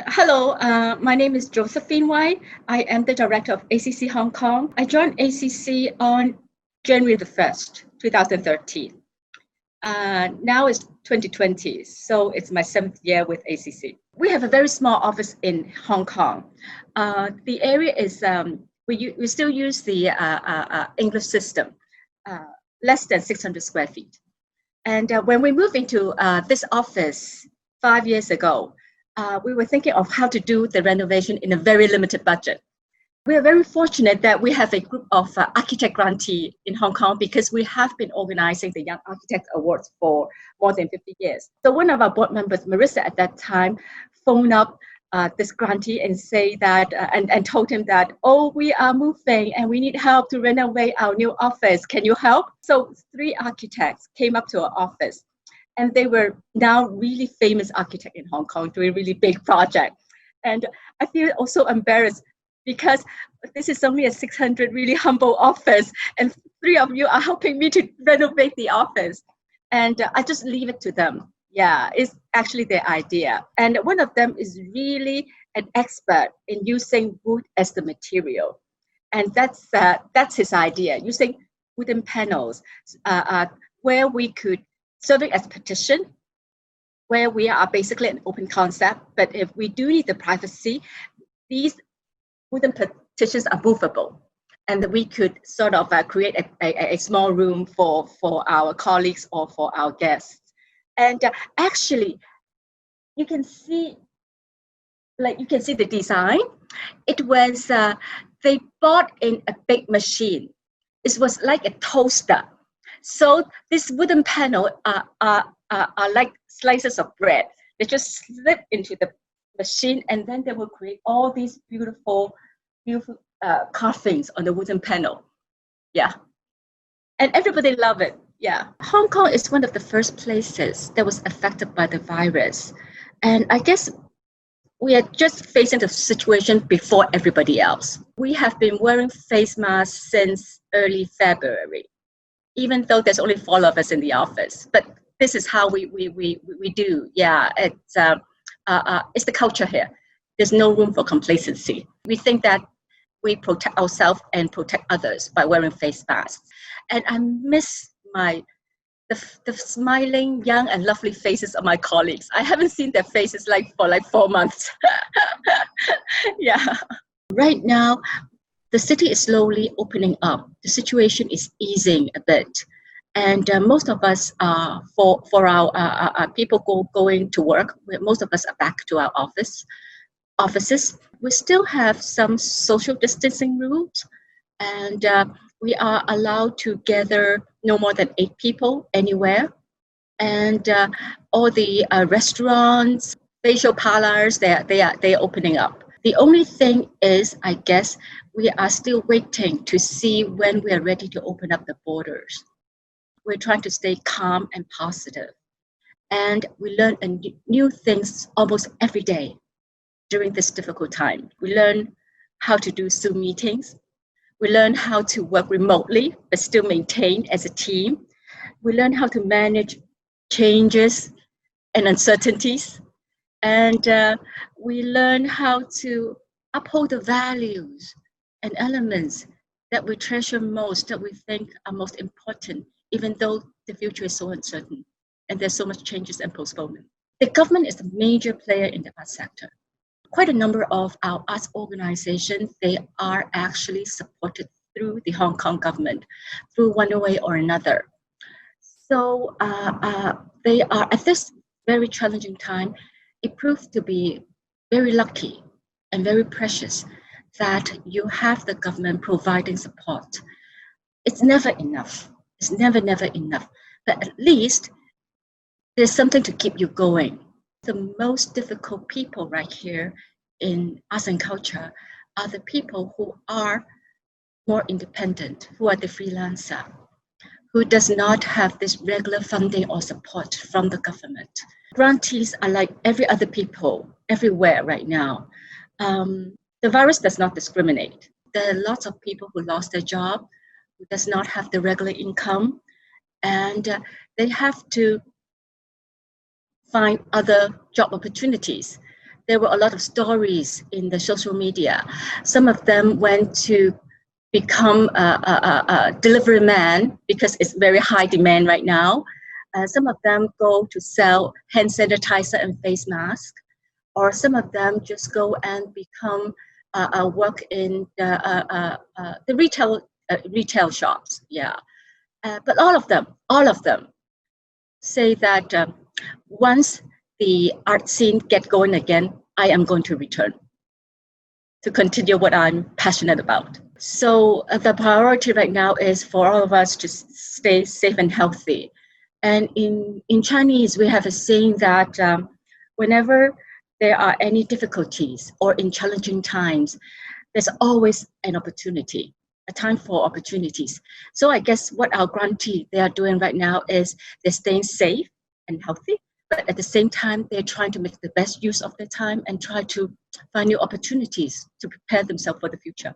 Hello, my name is Josephine Wai. I am the director of ACC Hong Kong. I joined ACC on January the 1st, 2013. Now it's 2020, so it's my 7th year with ACC. We have a very small office in Hong Kong. The area is, we still use the English system, less than 600 square feet. And when we moved into this office 5 years ago, we were thinking of how to do the renovation in a very limited budget. We are very fortunate that we have a group of architect grantee in Hong Kong because we have been organizing the Young Architect Awards for more than 50 years. So one of our board members, Marissa, at that time, phoned up this grantee and say that and told him that, oh, we are moving and we need help to renovate our new office. Can you help? So 3 architects came up to our office. And they were now really famous architects in Hong Kong doing really big projects. And I feel also embarrassed because this is only a 600 really humble office and 3 of you are helping me to renovate the office. And I just leave it to them. Yeah, it's actually their idea. And one of them is really an expert in using wood as the material. And that's his idea, using wooden panels where we could serving as partition, where we are basically an open concept, but if we do need the privacy, these wooden partitions are movable, and we could sort of create a small room for our colleagues or for our guests. And actually, you can see the design. It was, they bought in a big machine. It was like a toaster. So this wooden panel are like slices of bread. They just slip into the machine and then they will create all these beautiful carvings on the wooden panel. Yeah. And everybody love it. Yeah. Hong Kong is one of the first places that was affected by the virus. And I guess we are just facing the situation before everybody else. We have been wearing face masks since early February, even though there's only 4 of us in the office. But this is how we do. Yeah, it's the culture here. There's no room for complacency. We think that we protect ourselves and protect others by wearing face masks. And I miss the smiling, young and lovely faces of my colleagues. I haven't seen their faces for 4 months. Yeah. Right now, the city is slowly opening up. The situation is easing a bit. And most of us, for our people going to work, most of us are back to our offices. We still have some social distancing rules, and we are allowed to gather no more than 8 people anywhere. And all the restaurants, facial parlors, they are opening up. The only thing is, I guess, we are still waiting to see when we are ready to open up the borders. We're trying to stay calm and positive. And we learn new things almost every day during this difficult time. We learn how to do Zoom meetings. We learn how to work remotely, but still maintain as a team. We learn how to manage changes and uncertainties. And we learn how to uphold the values and elements that we treasure most, that we think are most important, even though the future is so uncertain and there's so much changes and postponement. The government is a major player in the arts sector. Quite a number of our arts organizations, they are actually supported through the Hong Kong government, through one way or another. So they are, at this very challenging time, it proved to be very lucky and very precious that you have the government providing support. It's never enough. It's never enough. But at least there's something to keep you going. The most difficult people right here in arts and culture are the people who are more independent, who are the freelancer, who does not have this regular funding or support from the government. Grantees are like every other people everywhere right now. The virus does not discriminate. There are lots of people who lost their job, who does not have the regular income, and they have to find other job opportunities. there were a lot of stories in the social media. Some of them went to become a delivery man because it's very high demand right now. Some of them go to sell hand sanitizer and face mask, or some of them just go and become work in the retail shops. Yeah, but all of them say that once the art scene get going again, I am going to return to continue what I'm passionate about. So the priority right now is for all of us to stay safe and healthy. And in Chinese, we have a saying that whenever there are any difficulties or in challenging times, there's always an opportunity, a time for opportunities. So I guess what our grantee they are doing right now is they're staying safe and healthy, but at the same time, they're trying to make the best use of their time and try to find new opportunities to prepare themselves for the future.